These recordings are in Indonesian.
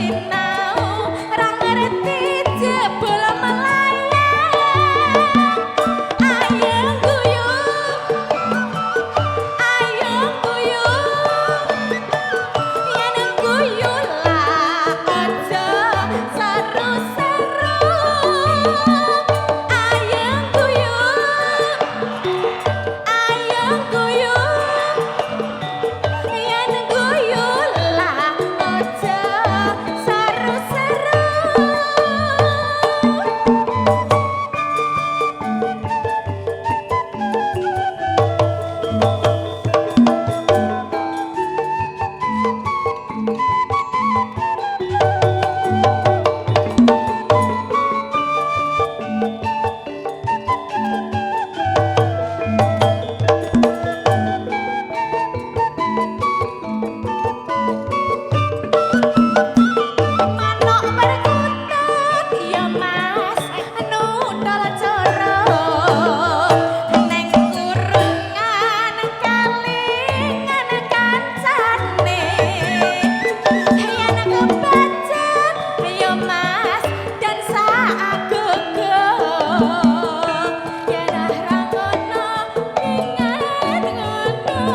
sinau ra ngerti jebul melayang ayo guyu yen guyu lah aja seru-seru ayo guyu yen guyu lah aja seru-seru. Manuk perkutut ya Mas nudal coro neng kurungan kalingan kancane yen kebajet ya Mas dan saagogo yen ra ngono ingat ngono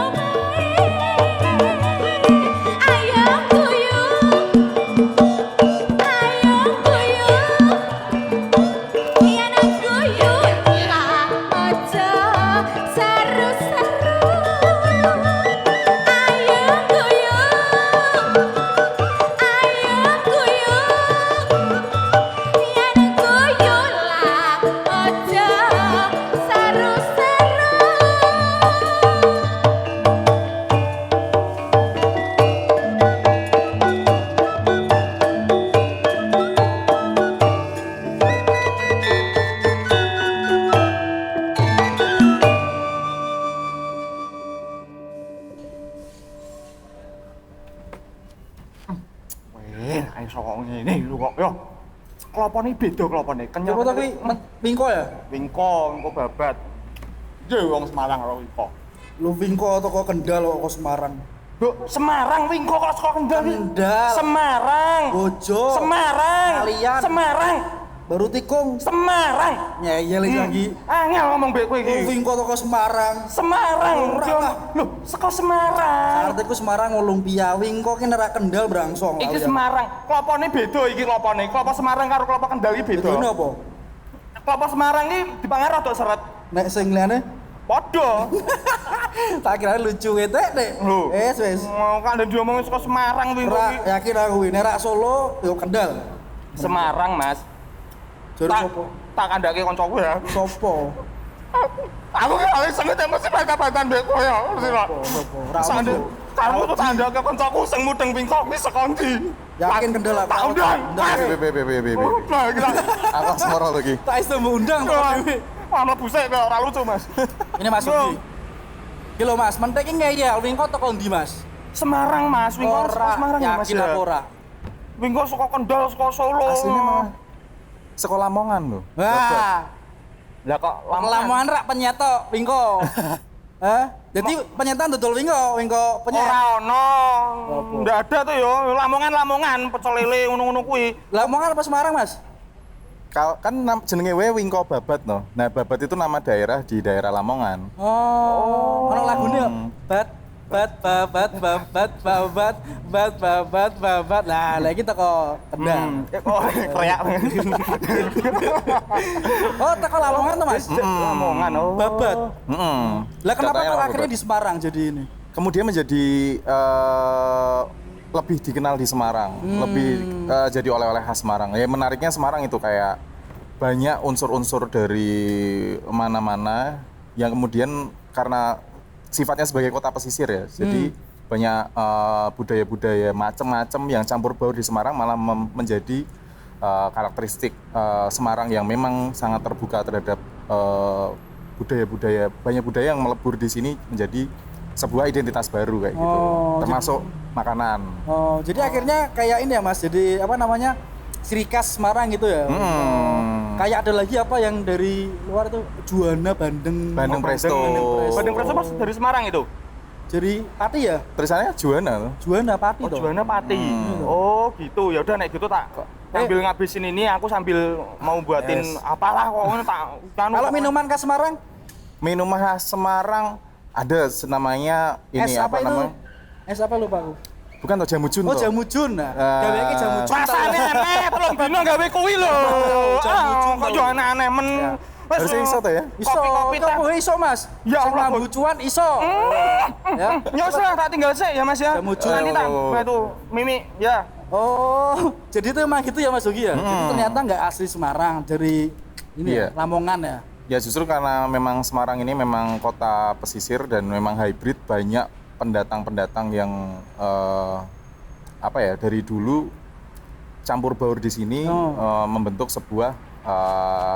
ayo guyu yen guyu lah aja seru-seru ayo guyu yen guyu lah aja seru-seru. Ayo sokok ngene lho kok yo. Klopone beda klopone. Kenyal. Coba tapi wingko ya? Wingko babat. Ye wong Semarang karo wingko. Lu wingko toko Kendal kok Semarang. Bu, Semarang wingko kok saka Kendal. Kendal. Semarang. Bojo. Semarang. Kalian. Semarang. Baru tikung. Semarang. Ngeyel lagi. Angel ngomong mbek kowe Lu iki. wingko toko Semarang. Semarang. Ora Yo. lah. Loh, saka Semarang. Artiku Semarang Lumpia, wingko ki nerak Kendal brangsong. Iki Semarang. Klopone beda iki klopone. Klopo Semarang karo klopo Kendal iki beda. Bedone apa? Klopo Semarang iki dipangan rada seret. Nek sing liyane Padha. tak kira lucu etek nek. Lho. Wis. Mau kandhen diomongin saka Semarang kuwi. Ora yakin aku kuwi nerak Solo yo Kendal. Semarang, Mas. Jare Tak sopo? tak kandhake kancaku ya. Sopo? Aku ki oleh sengit mesti bantah-bantahan mbek kowe ya. Mesti kok. Sopo? Ora Sande ono. karo tuh kandhake kancaku sing mudeng pingkok kuwi saka ndi? Yakin Kendal aku. Tak undang. Ndang. Nah, gila. Aku semoro lagi. Tak iso ngundang kok dhewe. Ana busek kok ora lucu, Mas. Ini Mas Budi. Iki lho Mas, mentek iki ngeyel wingko toko ndi Mas? Semarang, Mas. Wingko saka Ora, Semarang ya, Mas. yakin aku ora. Wingko saka Kendal, saka Solo. Aslinya malah sekolah Lamongan loh. Wah, Lah kok Lamongan rak penyeto wingko. Hah? Jadi penyetan dodol wingko penyet. ora ono. Apa? Ndak ada tuh yo. Lamongan pecel lele ngono-ngono kuwi. Lamongan apa Semarang Mas? Kan jenenge we Wingko Babat no. Nah, Babat itu nama daerah di daerah Lamongan. Oh, ono lagune yo. Babat babat. Nah, lagi teko Kendal. Oh, kreak. Oh, teko Lamongan tuh Mas. Lamongan oh. Babat. Heeh. Lah kenapa Katanya kok nama akhirnya Babat. di Semarang jadi ini? Kemudian menjadi lebih dikenal di Semarang, lebih jadi oleh-oleh khas Semarang. Ya menariknya Semarang itu kayak banyak unsur-unsur dari mana-mana yang kemudian karena sifatnya sebagai kota pesisir ya, jadi banyak budaya-budaya macam-macam yang campur baur di Semarang malah menjadi karakteristik Semarang yang memang sangat terbuka terhadap budaya-budaya, banyak budaya yang melebur di sini menjadi sebuah identitas baru kayak gitu, Oh, termasuk makanan. Oh, jadi akhirnya kayak ini ya Mas. Jadi apa namanya? Ciri khas Semarang gitu ya. Kayak ada lagi apa yang dari luar tuh Juana Bandeng. Bandeng Presto. Bandeng Presto Mas dari Semarang itu. Jadi Pati ya? Tulisannya Juwana. Juwana Pati Oh, toh. Juwana Pati. Oh, gitu. Ya udah nek gitu tak sambil ngabisin ini aku sambil mau buatin Yes. apalah kok ngono tak Kalau minuman khas Semarang, Minuman khas Semarang ada namanya ini es apa itu? namanya? Es apa lupa aku? Bukan toh jamu jun Oh, toh? jamu jun. Nah, gawe iki jamu jun. rasane aneh, belum dino gawe kuwi lho. Jamu jun Kok yo aneh-aneh men. Ya. Wes, Harusnya iso toh ya? Iso, Kopi-kopi tak. kok iso Mas? Ya Sing Allah, lambu cuan iso. Ya. Nyos lah tak tinggal sih ya Mas ya. Jamu jun. Nanti tak Oh. itu Mimi ya. Oh, jadi itu emang gitu ya Mas Yogi ya? Jadi ternyata nggak asli Semarang, dari ini Iya. ya, Lamongan ya? Ya justru karena memang Semarang ini memang kota pesisir dan memang hybrid, banyak pendatang-pendatang yang apa ya, dari dulu campur baur di sini membentuk sebuah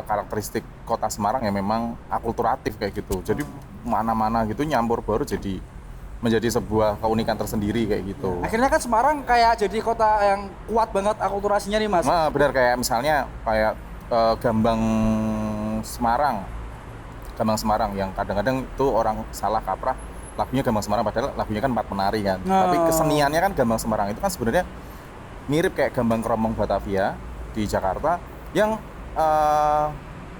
karakteristik kota Semarang yang memang akulturatif kayak gitu. Jadi mana-mana gitu nyampur baur jadi menjadi sebuah keunikan tersendiri kayak gitu. Akhirnya kan Semarang kayak jadi kota yang kuat banget akulturasinya nih Mas. Nah, benar kayak misalnya kayak Gambang Semarang. Gambang Semarang yang kadang-kadang itu orang salah kaprah lagunya Gambang Semarang padahal lagunya kan Empat Penari kan. Tapi keseniannya kan Gambang Semarang itu kan sebenarnya mirip kayak Gambang Kromong Batavia di Jakarta yang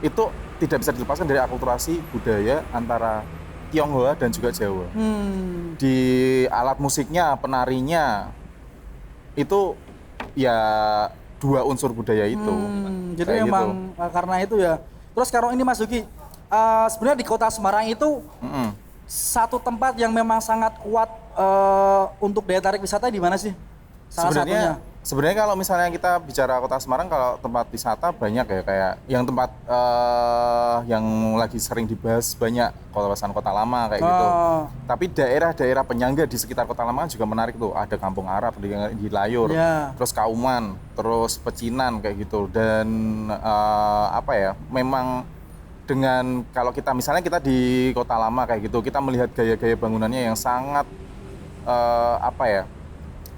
itu tidak bisa dilepaskan dari akulturasi budaya antara Tionghoa dan juga Jawa. Di alat musiknya, penarinya itu ya dua unsur budaya itu. Jadi Kayak memang gitu. karena itu ya. Terus sekarang ini Mas Yogi, sebenarnya di kota Semarang itu satu tempat yang memang sangat kuat untuk daya tarik wisata di mana sih? Salah satunya. Sebenarnya kalau misalnya kita bicara kota Semarang, kalau tempat wisata banyak ya, kayak yang tempat yang lagi sering dibahas banyak kawasan kota lama kayak gitu. Tapi daerah-daerah penyangga di sekitar kota lama juga menarik tuh. Ada Kampung Arab di Layur, terus Kauman, terus Pecinan kayak gitu. Dan apa ya, memang dengan kalau kita misalnya kita di kota lama kayak gitu, kita melihat gaya-gaya bangunannya yang sangat apa ya,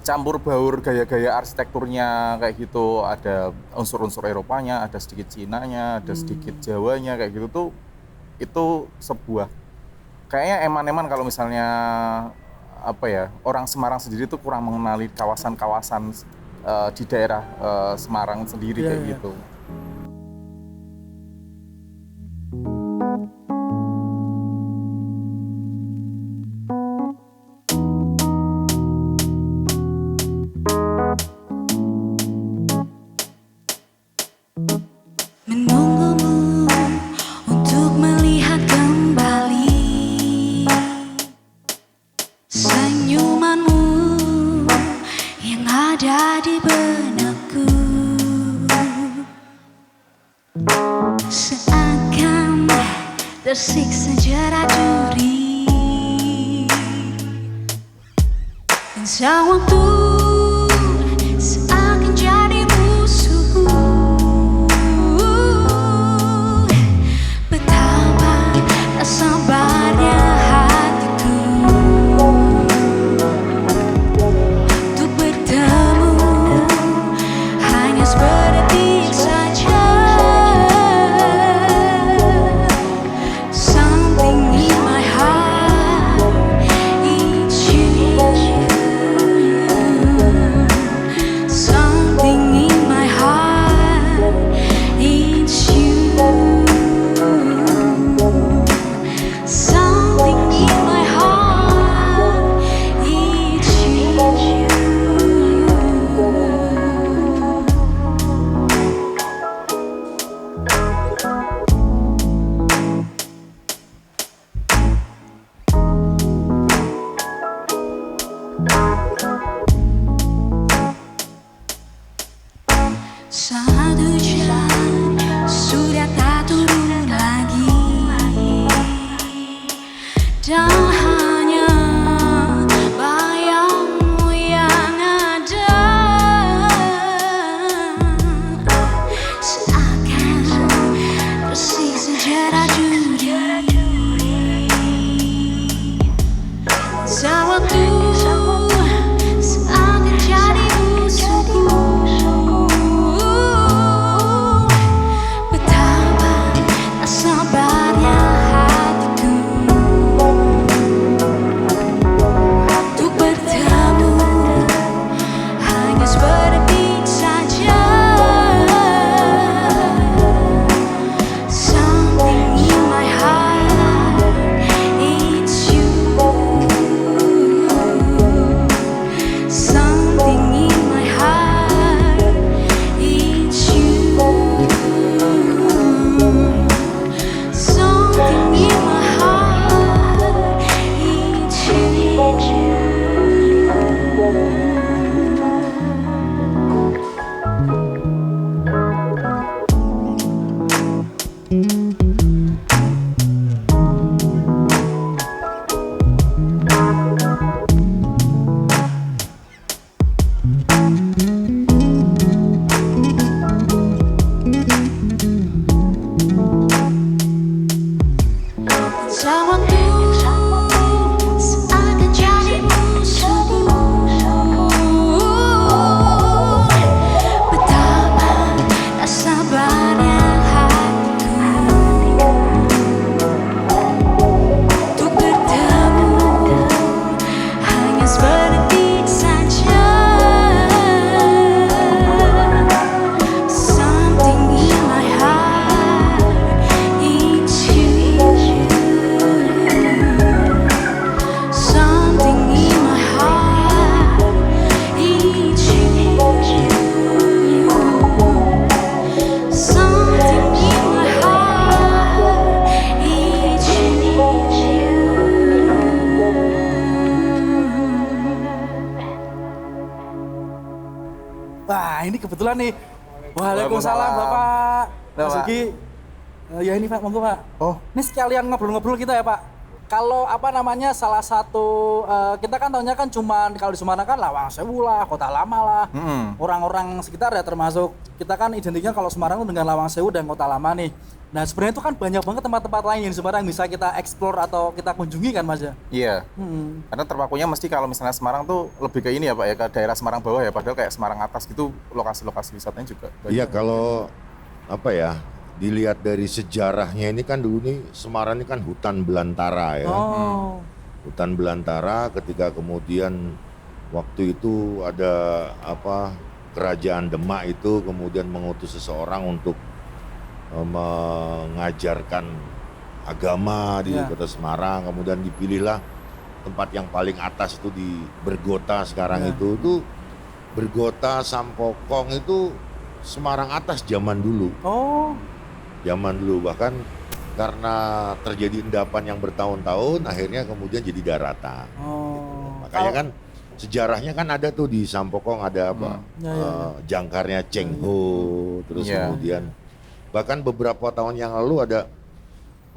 campur baur gaya-gaya arsitekturnya kayak gitu, ada unsur-unsur Eropanya, ada sedikit Cinanya, ada sedikit Jawanya kayak gitu tuh, itu sebuah kayaknya eman-eman kalau misalnya apa ya, orang Semarang sendiri tuh kurang mengenali kawasan-kawasan di daerah Semarang sendiri kayak gitu. Menunggumu untuk melihat kembali senyumanmu yang ada di benakku, seakan tersiksa jerat duri dan sang waktu seakan jadi musuhku. Betapa tak sabarnya hatiku untuk bertemu hanya sedetik saja. Something in my heart is you. Something in my heart is you. Something in my heart is you. Satu jam sudah tak turun lagi, dan hanya bayangmu yang ada, seakan tersisa jerat duri. Sang waktu seakan jadi musuhku. ini kebetulan nih. Waalaikumsalam Bapak. Nah, Mas Pak. Ugi. Ya ini Pak, monggo Pak. Oh. Ini sekalian ngobrol-ngobrol kita ya Pak. Kalau apa namanya salah satu kita kan tahunya kan cuman kalau di Semarang kan Lawang Sewu lah, Kota Lama lah. Orang-orang sekitar ya termasuk kita kan identiknya kalau Semarang itu dengan Lawang Sewu dan Kota Lama nih. Nah sebenarnya itu kan banyak banget tempat-tempat lain yang di Semarang bisa kita explore atau kita kunjungi kan Mas ya. Iya. Karena terpakunya mesti kalau misalnya Semarang tuh lebih ke ini ya Pak ya, ke daerah Semarang bawah ya, padahal kayak Semarang atas gitu lokasi-lokasi wisatanya juga banyak. Iya, kalau apa ya, dilihat dari sejarahnya ini kan dulu nih Semarang ini kan hutan belantara ya. Oh. Hutan belantara ketika kemudian waktu itu ada apa, kerajaan Demak itu kemudian mengutus seseorang untuk mengajarkan agama di Ya. Kota Semarang, kemudian dipilihlah tempat yang paling atas itu di Bergota sekarang Ya. itu Bergota Sampokong itu Semarang atas zaman dulu. Oh. Zaman dulu bahkan karena terjadi endapan yang bertahun-tahun akhirnya kemudian jadi daratan. Oh. Makanya kan sejarahnya kan ada tuh di Sampokong ada apa? Ya, ya, ya. Jangkarnya Cheng Ho, terus Ya. kemudian bahkan beberapa tahun yang lalu ada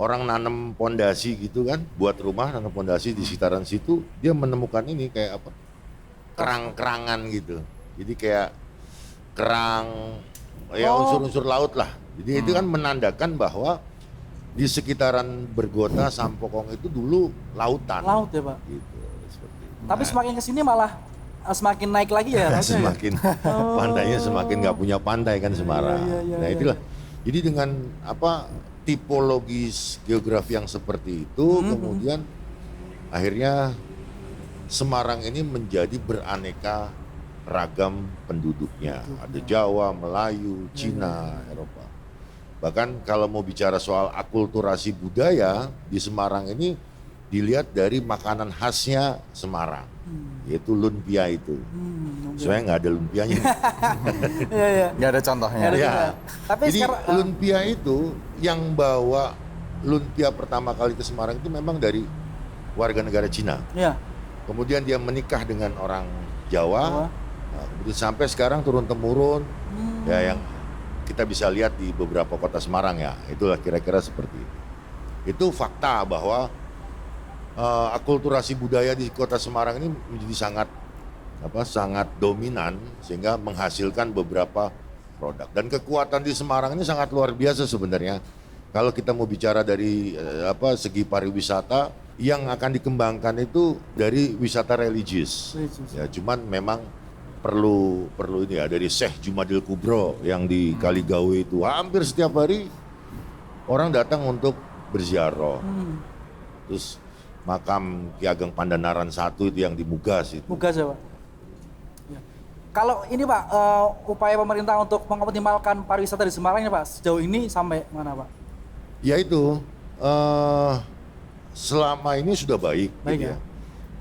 orang nanam pondasi gitu kan, buat rumah nanam pondasi di sekitaran situ, dia menemukan ini kayak apa? Kerang-kerangan gitu. Jadi kayak kerang ya unsur-unsur laut lah. Jadi itu kan menandakan bahwa di sekitaran Bergota Sampokong itu dulu lautan. Laut ya Pak. Gitu, seperti itu. Tapi semakin kesini malah semakin naik lagi ya. lautnya ya? Semakin pantainya semakin nggak punya pantai kan Semarang. iya, Nah iya, itulah. Jadi dengan apa tipologis geografi yang seperti itu, kemudian akhirnya Semarang ini menjadi beraneka ragam penduduknya. Ada Jawa, Melayu, Cina, Eropa. Bahkan kalau mau bicara soal akulturasi budaya di Semarang ini dilihat dari makanan khasnya Semarang, yaitu lumpia itu. Soalnya nggak ada lumpianya. Iya iya. Nggak ada contohnya. Nggak ada. Ya. Tapi Jadi sekarang lumpia itu yang bawa lumpia pertama kali ke Semarang itu memang dari warga negara Cina. ya. Kemudian dia menikah dengan orang Jawa. Jawa. Nah, kemudian sampai sekarang turun temurun ya yang kita bisa lihat di beberapa kota Semarang ya. Itulah kira-kira seperti itu. Itu fakta bahwa akulturasi budaya di kota Semarang ini menjadi sangat dominan sehingga menghasilkan beberapa produk. Dan kekuatan di Semarang ini sangat luar biasa sebenarnya. Kalau kita mau bicara dari segi pariwisata, yang akan dikembangkan itu dari wisata religius. Religius. Ya, cuman memang perlu ini ya, dari Syekh Jumadil Kubro yang di Kaligawe itu hampir setiap hari orang datang untuk berziarah. Terus makam Ki Ageng Pandanaran I itu yang di Mugas itu. Mugas ya Pak. Ya. Kalau ini Pak, upaya pemerintah untuk mengoptimalkan pariwisata di Semarang ini Pak, sejauh ini sampai mana Pak? Ya itu selama ini sudah baik, Baik gitu ya.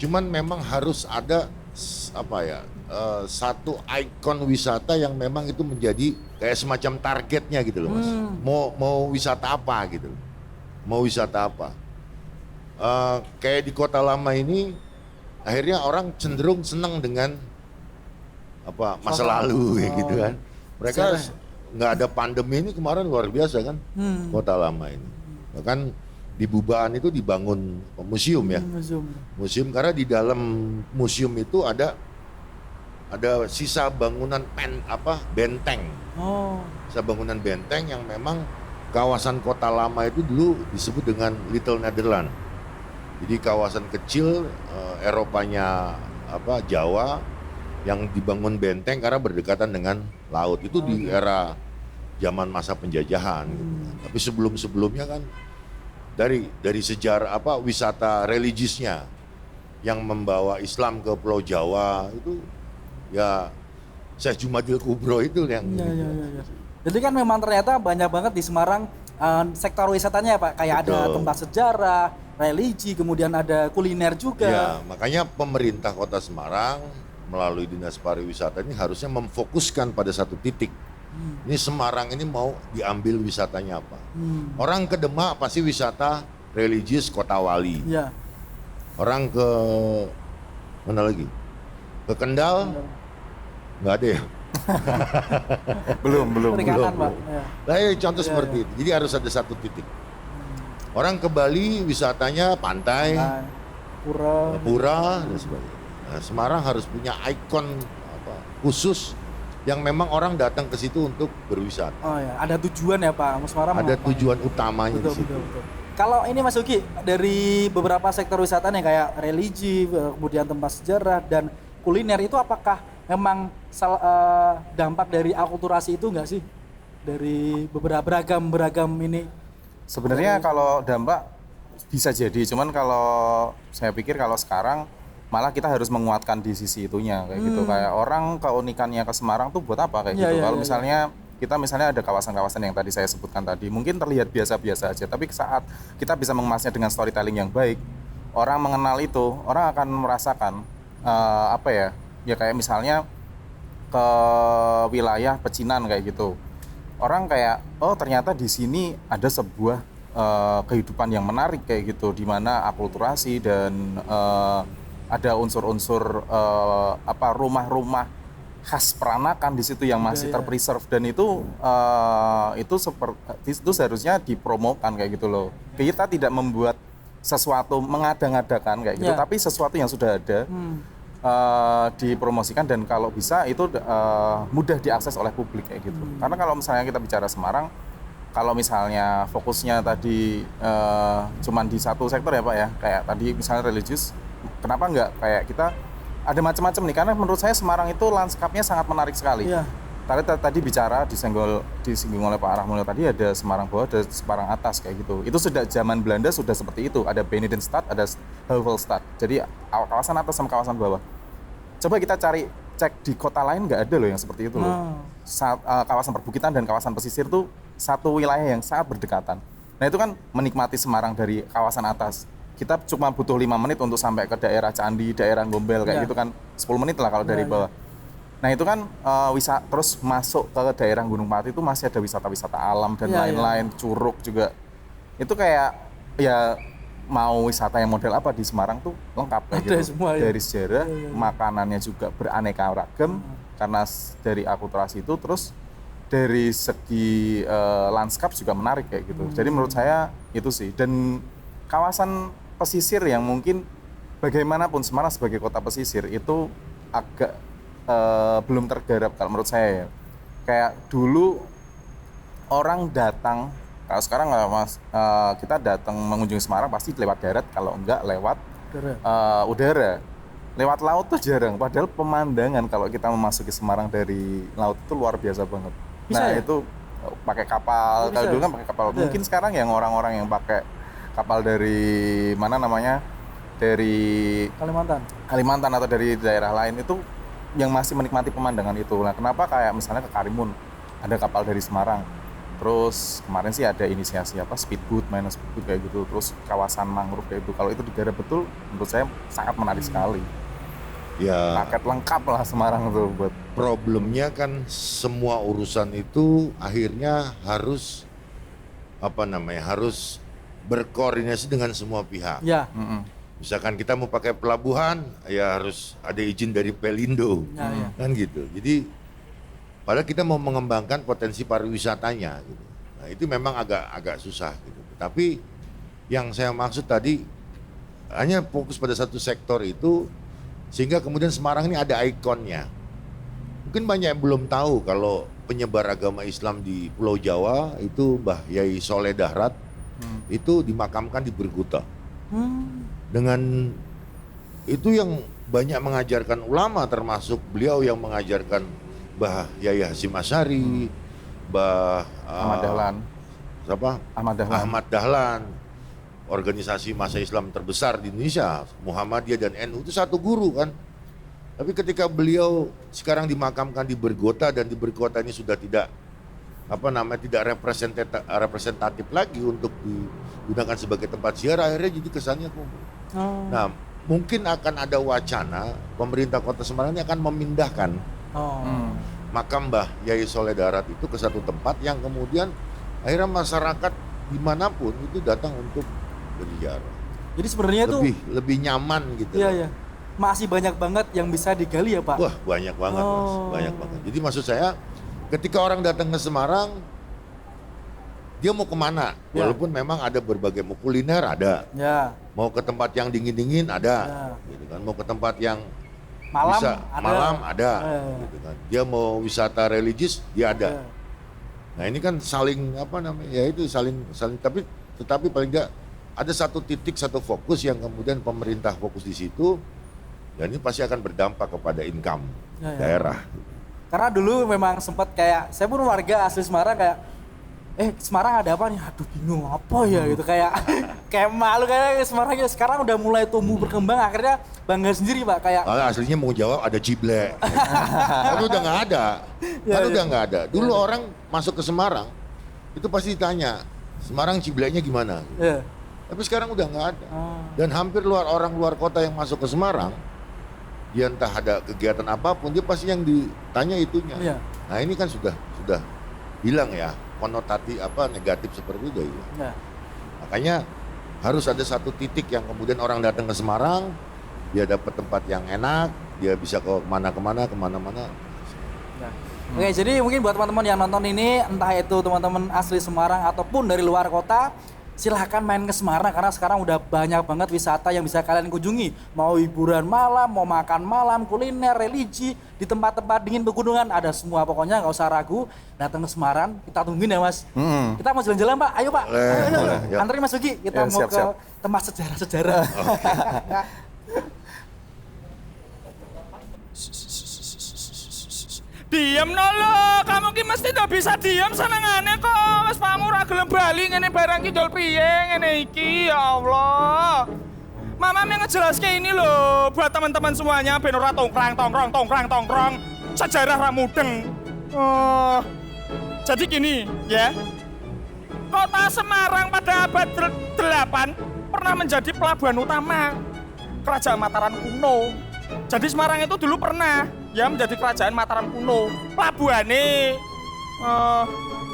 Cuman memang harus ada satu ikon wisata yang memang itu menjadi kayak semacam targetnya gitu loh Mas. Mau wisata apa gitu. Mau wisata apa. Kayak di Kota Lama ini akhirnya orang cenderung senang dengan masa lalu gitu kan. Mereka nggak ada pandemi ini kemarin luar biasa kan Kota Lama ini. Bahkan di Bubaan itu dibangun museum ya. Museum karena di dalam museum itu ada sisa bangunan benteng. Oh. Sisa bangunan benteng yang memang kawasan Kota Lama itu dulu disebut dengan Little Netherlands. Jadi kawasan kecil Eropanya Jawa yang dibangun benteng karena berdekatan dengan laut. Itu di era zaman masa penjajahan. Gitu. Tapi sebelum-sebelumnya kan dari sejarah wisata religiusnya yang membawa Islam ke Pulau Jawa itu ya Syekh Jumadil Kubro itu yang Ya. Jadi kan memang ternyata banyak banget di Semarang sektor wisatanya ya Pak, kayak ada Betul. tempat sejarah, religi, kemudian ada kuliner juga. Ya, makanya pemerintah Kota Semarang melalui Dinas Pariwisata ini harusnya memfokuskan pada satu titik. Ini Semarang ini mau diambil wisatanya apa? Orang ke Demak pasti wisata religius Kota Wali. Ya. Orang ke mana lagi? Ke Kendal nggak ada ya? Belum. Perikanan, Pak. Ya. Nah, ya, contoh seperti itu. Jadi harus ada satu titik. Orang ke Bali wisatanya pantai, Nah, pura. pura dan sebagainya. Nah, Semarang harus punya ikon khusus yang memang orang datang ke situ untuk berwisata. Oh ya, ada tujuan ya Pak. Semarang Ada mau tujuan utamanya di situ. betul. Kalau ini Mas Uki, dari beberapa sektor wisata nih kayak religi, kemudian tempat sejarah dan kuliner itu apakah memang dampak dari akulturasi itu enggak sih? Dari beberapa beragam ini. Sebenarnya kalau dampak bisa jadi, cuman kalau saya pikir kalau sekarang malah kita harus menguatkan di sisi itunya kayak gitu. Kayak orang keunikannya ke Semarang tuh buat apa kayak gitu. Kalau misalnya kita ada kawasan-kawasan yang tadi saya sebutkan tadi, mungkin terlihat biasa-biasa aja, tapi saat kita bisa mengemasnya dengan storytelling yang baik, orang mengenal itu, orang akan merasakan ya kayak misalnya ke wilayah pecinan kayak gitu. Orang kayak, oh ternyata di sini ada sebuah kehidupan yang menarik kayak gitu, di mana akulturasi dan ada unsur-unsur rumah-rumah khas peranakan di situ yang masih terpreserve, dan itu seharusnya dipromokan kayak gitu loh. Kita tidak membuat sesuatu mengada-ngadakan kayak gitu, tapi sesuatu yang sudah ada dipromosikan, dan kalau bisa itu mudah diakses oleh publik kayak gitu. Karena kalau misalnya kita bicara Semarang, kalau misalnya fokusnya tadi cuman di satu sektor ya Pak ya, kayak tadi misalnya religius, kenapa enggak kayak kita ada macam-macam nih, karena menurut saya Semarang itu lanskapnya sangat menarik sekali. Iya. Tadi bicara disinggung oleh Pak Rahmul tadi, ada Semarang bawah, ada Semarang atas kayak gitu. Itu sudah zaman Belanda sudah seperti itu. Ada Benedenstad, ada Heuvelstad. Jadi kawasan atas sama kawasan bawah. Coba kita cek di kota lain, nggak ada loh yang seperti itu loh. Kawasan perbukitan dan kawasan pesisir tuh satu wilayah yang sangat berdekatan. Nah itu kan menikmati Semarang dari kawasan atas. Kita cuma butuh 5 menit untuk sampai ke daerah Candi, daerah Gombel kayak gitu kan. 10 menit lah kalau dari bawah. Nah itu kan terus masuk ke daerah Gunung Pati itu masih ada wisata-wisata alam dan lain-lain, Curug juga. Itu kayak ya mau wisata yang model apa di Semarang tuh lengkap kayak Ada gitu. semua, ya. Dari sejarah, makanannya juga beraneka ragam karena dari akulturasi itu, terus dari segi lanskap juga menarik kayak gitu. Jadi menurut saya itu sih. Dan kawasan pesisir yang mungkin bagaimanapun Semarang sebagai kota pesisir itu agak belum tergarap kalau menurut saya ya. Kayak dulu orang datang, kalau sekarang kita datang mengunjungi Semarang pasti lewat darat, kalau enggak lewat udara. Lewat laut tuh jarang, padahal pemandangan kalau kita memasuki Semarang dari laut itu luar biasa banget. Bisa ya? Itu pakai kapal, kalau dulu kan pakai kapal. Mungkin sekarang yang orang-orang yang pakai kapal dari mana namanya, dari Kalimantan atau dari daerah lain itu yang masih menikmati pemandangan itu. Nah kenapa kayak misalnya ke Karimun ada kapal dari Semarang, terus kemarin sih ada inisiasi speedboat, mainan speedboat kayak gitu, terus kawasan mangrove kayak itu. Kalau itu digarap betul, menurut saya sangat menarik sekali. Ya, Paket lengkap lah Semarang tuh buat. problemnya kan semua urusan itu akhirnya harus harus berkoordinasi dengan semua pihak. Ya. Misalkan kita mau pakai pelabuhan, ya harus ada izin dari Pelindo, kan gitu. Jadi, padahal kita mau mengembangkan potensi pariwisatanya, gitu. Nah itu memang agak susah, gitu. Tapi yang saya maksud tadi hanya fokus pada satu sektor itu, sehingga kemudian Semarang ini ada ikonnya. Mungkin banyak yang belum tahu kalau penyebar agama Islam di Pulau Jawa itu Mbah Yai Soleh Dahrat itu dimakamkan di Berkuta. Dengan itu yang banyak mengajarkan ulama, termasuk beliau yang mengajarkan Mbah Yai Hasyim Asy'ari, Mbah Ahmad Dahlan, organisasi massa Islam terbesar di Indonesia, Muhammadiyah dan NU, itu satu guru kan. Tapi ketika beliau sekarang dimakamkan di Berkota, dan di Berkota ini sudah tidak tidak representatif lagi untuk digunakan sebagai tempat ziarah, akhirnya jadi kesannya kumuh. Nah, mungkin akan ada wacana pemerintah Kota Semarang ini akan memindahkan makam Mbah Yai Soleh Dahrat itu ke satu tempat yang kemudian akhirnya masyarakat dimanapun itu datang untuk berziarah. Jadi sebenarnya lebih nyaman gitu. Iya. masih banyak banget yang bisa digali ya Pak? Wah, banyak banget Mas, banyak banget. Jadi maksud saya ketika orang datang ke Semarang, dia mau kemana? Ya. Walaupun memang ada berbagai, mau kuliner ada, Ya, mau ke tempat yang dingin-dingin ada, Ya. gitu kan. Mau ke tempat yang malam bisa ada. malam ada, Eh. gitu kan. Dia mau wisata religius dia ada. Ya. Nah ini kan saling apa namanya? Ya itu saling tetapi paling enggak ada satu titik, satu fokus yang kemudian pemerintah fokus di situ, dan ini pasti akan berdampak kepada income Ya, ya. daerah. Karena dulu memang sempat kayak, saya pun warga asli Semarang kayak, Semarang ada apa nih? Aduh bingung apa ya gitu kayak kayak malu kayak Semarang ya sekarang udah mulai tumbuh berkembang akhirnya bangga sendiri Pak kayak Aslinya mau jawab ada cible, tapi udah nggak ada, Ya, kan ya. udah nggak ada. Dulu orang masuk ke Semarang itu pasti ditanya Semarang ciblenya gimana, ya. tapi sekarang udah nggak ada. Ah. Dan hampir orang luar kota yang masuk ke Semarang, dia entah ada kegiatan apapun, dia pasti yang ditanya itunya. Iya. Nah ini kan sudah hilang ya, konotasi negatif seperti itu ya. Ya. Makanya harus ada satu titik yang kemudian orang datang ke Semarang, dia dapat tempat yang enak, dia bisa ke kemana-mana. Ya. Oke, jadi mungkin buat teman-teman yang nonton ini, entah itu teman-teman asli Semarang ataupun dari luar kota, silahkan main ke Semarang karena sekarang udah banyak banget wisata yang bisa kalian kunjungi. Mau hiburan malam, mau makan malam, kuliner, religi, di tempat-tempat dingin pegunungan ada semua. Pokoknya nggak usah ragu, datang ke Semarang, kita tungguin ya Mas. Kita mau jalan-jalan Pak, ayo Pak. Ayo. Yuk. Anterin Mas Ugi, kita Ya, mau siap, ke siap. tempat sejarah-sejarah. Diem no lo, kamu ki mesti udah bisa diem senengane kok. Wes pamu ra gelem bali ngene barang ki dol piye ngene iki ya Allah. Mama yang ngejelaske ini loh buat teman-teman semuanya ben ora tongkrong. Sejarah ra mudeng. Oh. Jadi gini, ya. Kota Semarang pada abad 8 pernah menjadi pelabuhan utama Kerajaan Mataram kuno. Jadi Semarang itu dulu pernah ya menjadi kerajaan Mataram kuno. Pelabuhannya,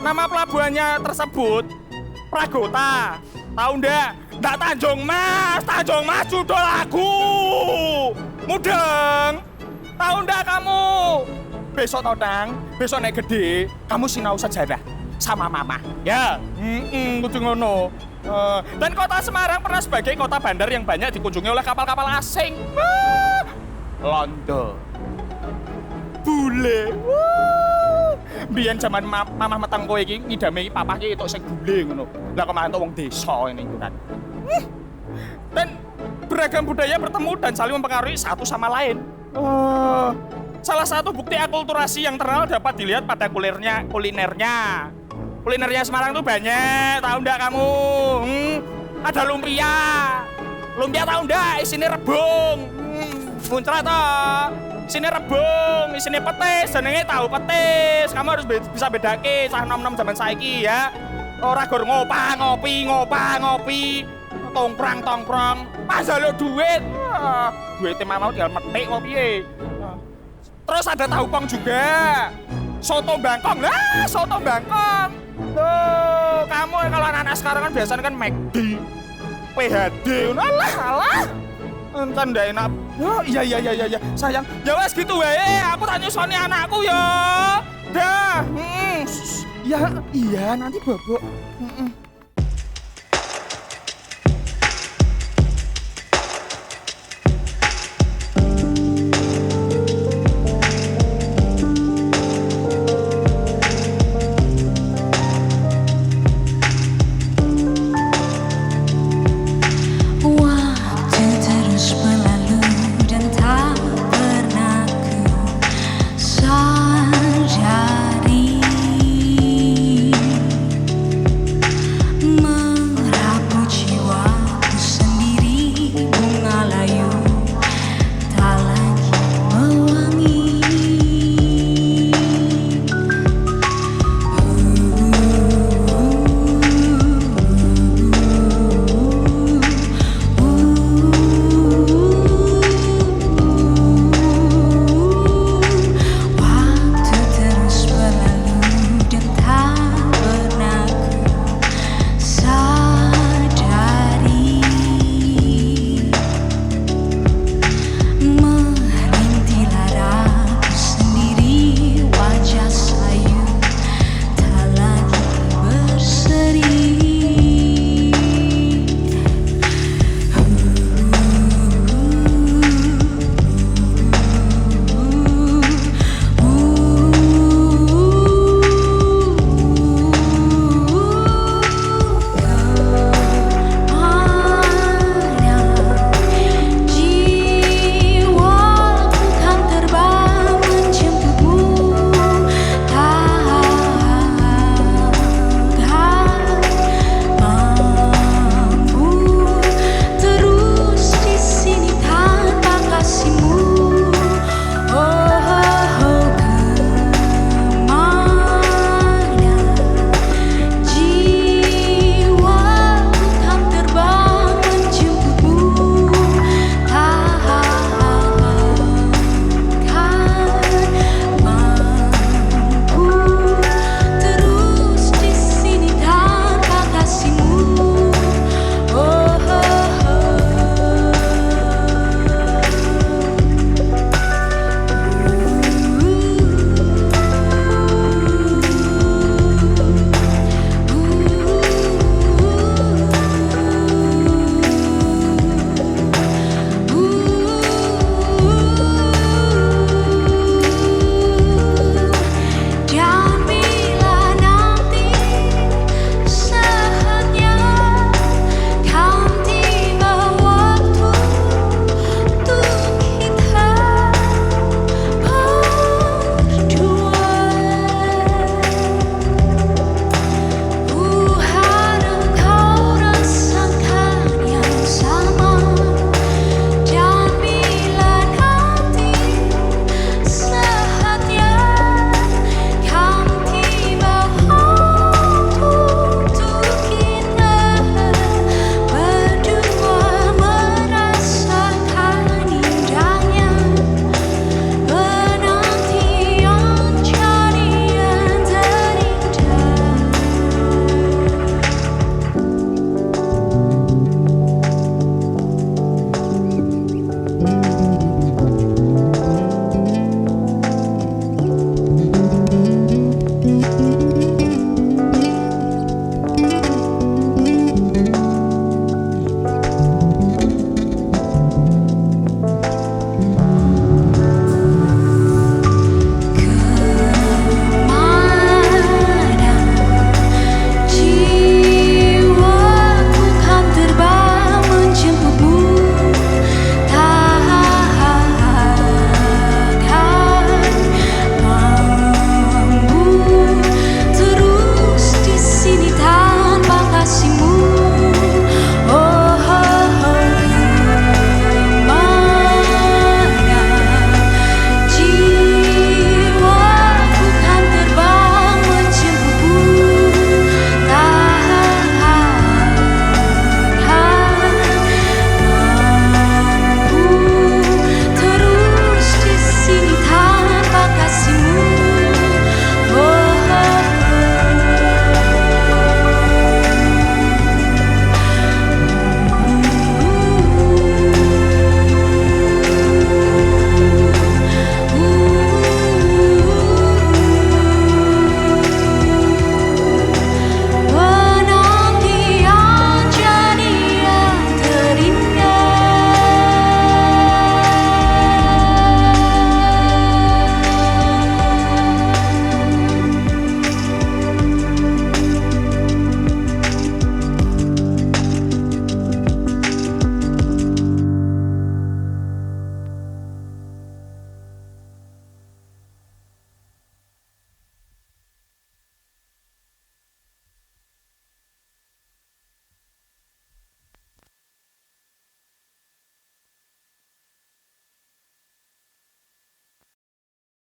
nama pelabuhannya tersebut Pragota. Tahu ndak? Ndak Tanjung Mas judul lagu. Mudeng. Tahu ndak kamu? Besok tau Nang, besok naik gede, kamu sinau sejarah sama mama. Ya, kudu ngono. Dan kota Semarang pernah sebagai kota bandar yang banyak dikunjungi oleh kapal-kapal asing. Londo, bule, biyen zaman mamah meteng kowe iki ngidame papah iki tok sing bule ngono. Lah kok mantuk wong desa ngene iku kan. Dan beragam budaya bertemu dan saling mempengaruhi satu sama lain. Salah satu bukti akulturasi yang terkenal dapat dilihat pada kulinernya. Kulinernya Semarang tuh banyak, tahu ndak kamu? Ada lumpia. Lumpia tahu ndak? Isinya rebung. Muncrat toh. Isinya rebung, isinya petis, jenenge tahu petis. Kamu harus bisa bedake cah nom-nom zaman saiki ya. Ora gor ngopi. Tongkrong. Pas njaluk duit. Duitnya mau tinggal metik kok piye. Terus ada tahu pong juga. Soto Bangkong. Lah, soto Bangkong. Tuh, kamu kalau anak-anak sekarang kan biasanya kan McD, PHD. Alah. Entar ndak enak. Oh, iya. Sayang, ya wes gitu wae. Aku tak nyusoni anakku ya. Dah. Iya, nanti bobok.